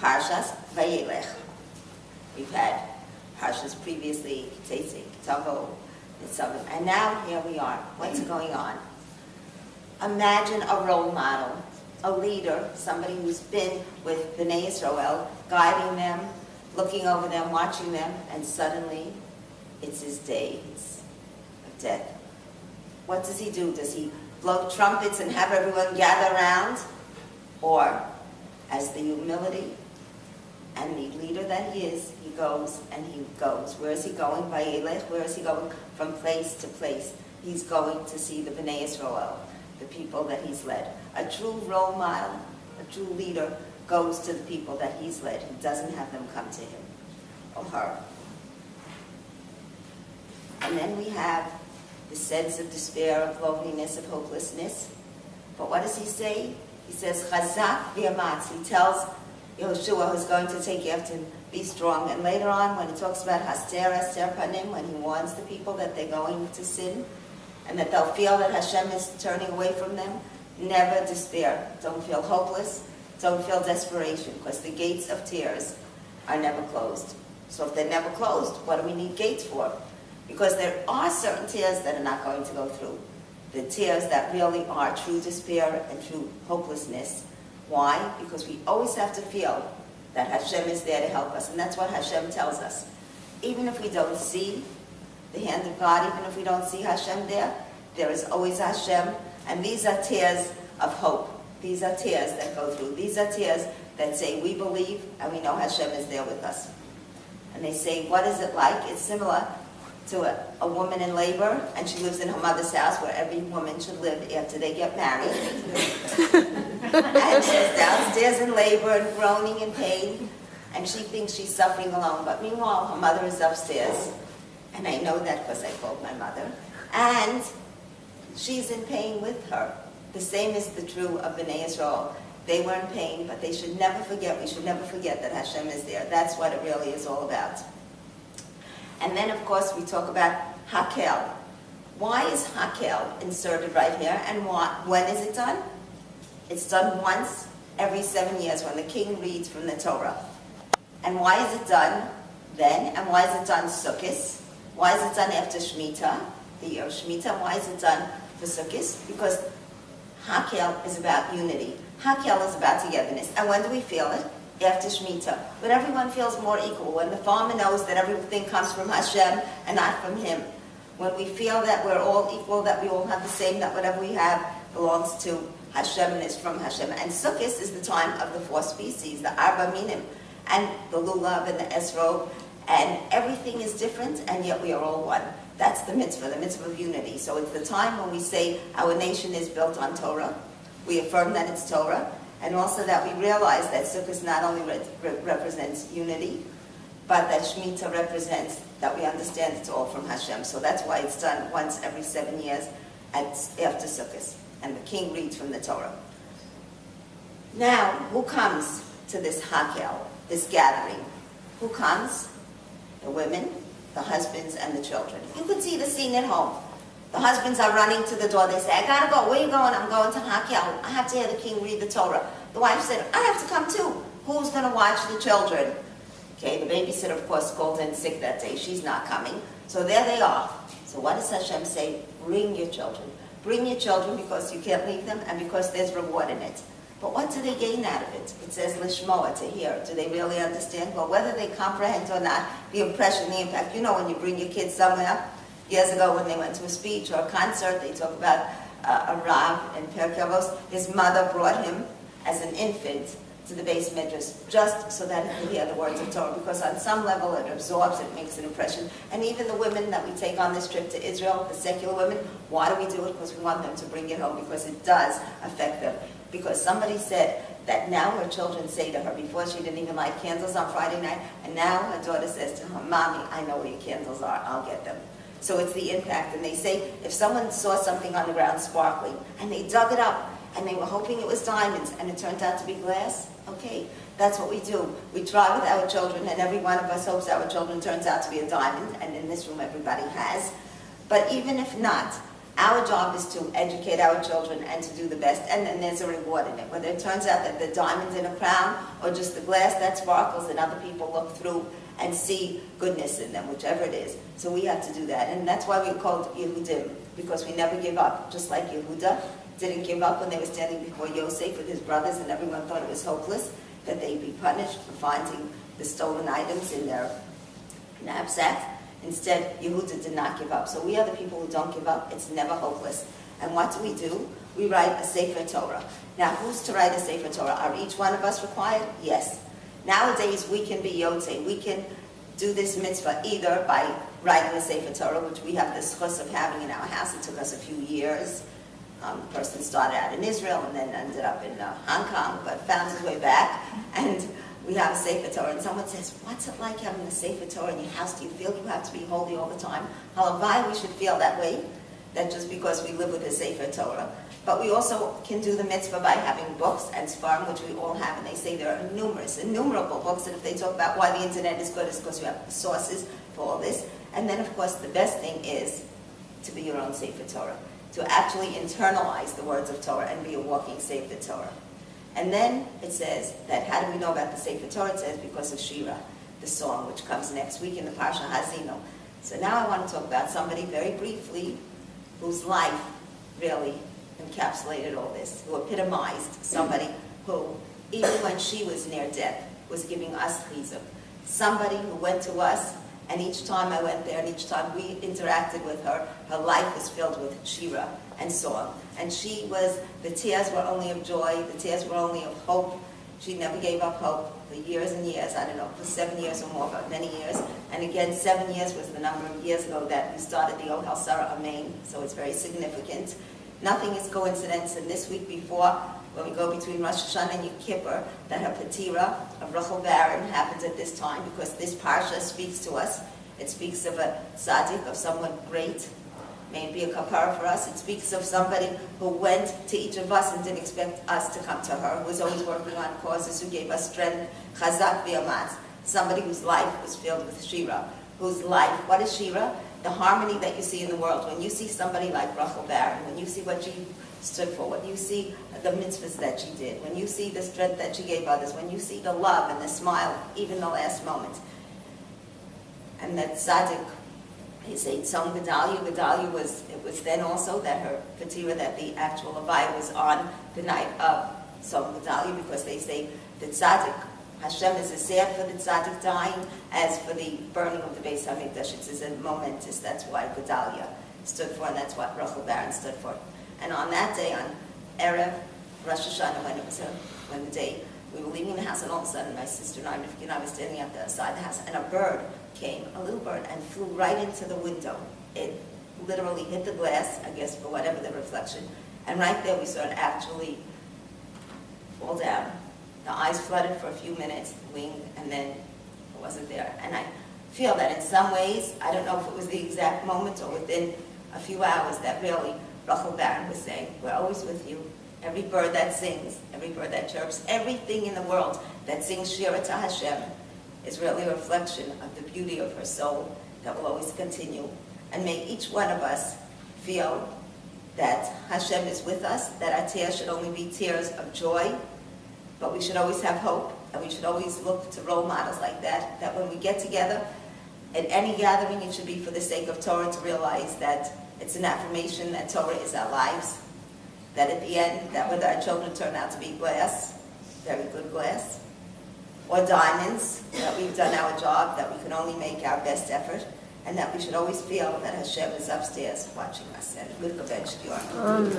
Parshas Vayelech. We've had Parshas previously, Tzetzik, Tavo, Nitzavim, and now here we are. What's going on? Imagine a role model, a leader, somebody who's been with Bnei Israel, guiding them, looking over them, watching them, and suddenly it's his day of death. What does he do? Does he blow trumpets and have everyone gather around? Or, as the humility and the leader that he is, he goes and he goes. Where is he going? Vayelech. Where is he going? From place to place. He's going to see the Bnei Israel, the people that he's led. A true role model, a true leader, goes to the people that he's led. He doesn't have them come to him or her. And then we have the sense of despair, of loneliness, of hopelessness. But what does he say? He says, Chazak v'yamatz. He tells Yehoshua, who's going to take after him, be strong. And later on, when he talks about Haster Panim, when he warns the people that they're going to sin, and that they'll feel that Hashem is turning away from them, never despair. Don't feel hopeless. Don't feel desperation, because the gates of tears are never closed. So if they're never closed, what do we need gates for? Because there are certain tears that are not going to go through. The tears that really are true despair and true hopelessness. Why? Because we always have to feel that Hashem is there to help us. And that's what Hashem tells us. Even if we don't see the hand of God, even if we don't see Hashem there is always Hashem. And these are tears of hope. These are tears that go through. These are tears that say we believe and we know Hashem is there with us. And they say, what is it like? It's similar to a woman in labor, and she lives in her mother's house, where every woman should live after they get married. And she's downstairs in labor and groaning in pain, and she thinks she's suffering alone. But meanwhile, her mother is upstairs, and I know that because I called my mother, and she's in pain with her. The same is the true of Bnei Israel. They were in pain, but they should never forget, we should never forget that Hashem is there. That's what it really is all about. And then, of course, we talk about Hakel. Why is Hakel inserted right here, and when is it done? It's done once every 7 years when the king reads from the Torah. And why is it done then? And why is it done Sukkot? Why is it done after Shemitah, the year of Shemitah? And why is it done for Sukkot? Because Hakel is about unity. Hakel is about togetherness. And when do we feel it? After Shemitah. When everyone feels more equal. When the farmer knows that everything comes from Hashem and not from him. When we feel that we're all equal, that we all have the same, that whatever we have belongs to Hashem and is from Hashem. And Sukkot is the time of the 4 species, the Arba Minim, and the Lulav and the Esrog, and everything is different, and yet we are all one. That's the mitzvah of unity. So it's the time when we say our nation is built on Torah. We affirm that it's Torah, and also that we realize that Sukkot not only represents unity, but that Shemitah represents that we understand it's all from Hashem. So that's why it's done once every 7 years after Sukkot. And the king reads from the Torah. Now, who comes to this Hakel, this gathering? Who comes? The women, the husbands, and the children. You could see the scene at home. The husbands are running to the door. They say, I gotta go. Where are you going? I'm going to Hakel. I have to hear the king read the Torah. The wife said, I have to come too. Who's going to watch the children? Okay, the babysitter, of course, called in sick that day. She's not coming. So there they are. So what does Hashem say? Bring your children. Bring your children because you can't leave them and because there's reward in it. But what do they gain out of it? It says lishmoa, to hear. Do they really understand? Well, whether they comprehend or not, the impression, the impact. You know, when you bring your kids somewhere, years ago when they went to a speech or a concert, they talk about a Rav in Pirkei Avos. His mother brought him as an infant to the Beis Midrash just so that he could hear the words of Torah, because on some level it absorbs, it makes an impression. And even the women that we take on this trip to Israel, the secular women, why do we do it? Because we want them to bring it home, because it does affect them. Because somebody said that now her children say to her, before she didn't even light candles on Friday night, and now her daughter says to her, Mommy, I know where your candles are, I'll get them. So it's the impact. And they say if someone saw something on the ground sparkling, and they dug it up, and they were hoping it was diamonds, and it turned out to be glass, okay, that's what we do. We try with our children, and every one of us hopes our children turns out to be a diamond, and in this room everybody has. But even if not, Our job is to educate our children and to do the best, and then there's a reward in it. Whether it turns out that the diamond's in a crown or just the glass that sparkles and other people look through and see goodness in them, whichever it is. So we have to do that, and that's why we're called Yehudim, because we never give up. Just like Yehuda didn't give up when they were standing before Yosef with his brothers and everyone thought it was hopeless, that they'd be punished for finding the stolen items in their knapsack. Instead, Yehuda did not give up. So we are the people who don't give up. It's never hopeless. And what do? We write a Sefer Torah. Now, who's to write a Sefer Torah? Are each one of us required? Yes. Nowadays, we can be Yotzei. We can do this mitzvah either by writing a Sefer Torah, which we have the schus of having in our house. It took us a few years. The person started out in Israel and then ended up in Hong Kong, but found his way back. And we have a Sefer Torah, and someone says, what's it like having a Sefer Torah in your house? Do you feel you have to be holy all the time? Halavai, we should feel that way, that just because we live with a Sefer Torah. But we also can do the mitzvah by having books and Sfarim, which we all have, and they say there are innumerable books, and if they talk about why the internet is good, it's because you have sources for all this. And then, of course, the best thing is to be your own Sefer Torah, to actually internalize the words of Torah and be a walking Sefer Torah. And then it says that, how do we know about the Sefer Torah? It says because of Shira, the song, which comes next week in the Parsha Hazino. So now I want to talk about somebody very briefly whose life really encapsulated all this, who epitomized somebody who, even when she was near death, was giving us chizuk. Somebody who went to us, and each time I went there and each time we interacted with her, her life was filled with Shira and song. And the tears were only of joy, the tears were only of hope. She never gave up hope for years and years, I don't know, for 7 years or more, but many years. And again, 7 years was the number of years ago that we started the Ohel Sarah Amen, so it's very significant. Nothing is coincidence, and this week before, when we go between Rosh Hashanah and Yom Kippur, that her Patira of Rachel Baron happens at this time, because this Parsha speaks to us. It speaks of a tzaddik, of someone great. May it be a kapara for us. It speaks of somebody who went to each of us and didn't expect us to come to her, who was always working on causes, who gave us strength, chazak v'amatz. Somebody whose life was filled with Shira. Whose life, what is Shira? The harmony that you see in the world. When you see somebody like Rachel Baron, when you see what she stood for, when you see the mitzvahs that she did, when you see the strength that she gave others, when you see the love and the smile, even the last moment. And that tzaddik, he said, Tzom Gedalia. Gedalia was then also that her Patira, that the actual Avaya was on the night of Tzom Gedalia, because they say the tzaddik, Hashem is as sad for the tzaddik dying as for the burning of the Beis HaMikdash. It's a momentous, that's why Gedalia stood for, and that's what Rachel Baron stood for. And on that day, on Erev Rosh Hashanah, when the day we were leaving the house, and all of a sudden my sister and I were standing at the side of the house, and a bird came, a little bird, and flew right into the window. It literally hit the glass, I guess, for whatever the reflection. And right there we saw it actually fall down. The eyes flooded for a few minutes, the wing, and then it wasn't there. And I feel that in some ways, I don't know if it was the exact moment or within a few hours, that really Rachel Baron was saying, we're always with you. Every bird that sings, every bird that chirps, everything in the world that sings Shira to Hashem is really a reflection of the beauty of her soul that will always continue. And may each one of us feel that Hashem is with us, that our tears should only be tears of joy, but we should always have hope, and we should always look to role models like that, that when we get together, at any gathering, it should be for the sake of Torah, to realize that it's an affirmation that Torah is our lives, that at the end, that whether our children turn out to be glass, very good glass, or diamonds, that we've done our job, that we can only make our best effort, and that we should always feel that Hashem is upstairs watching us. And good Amen.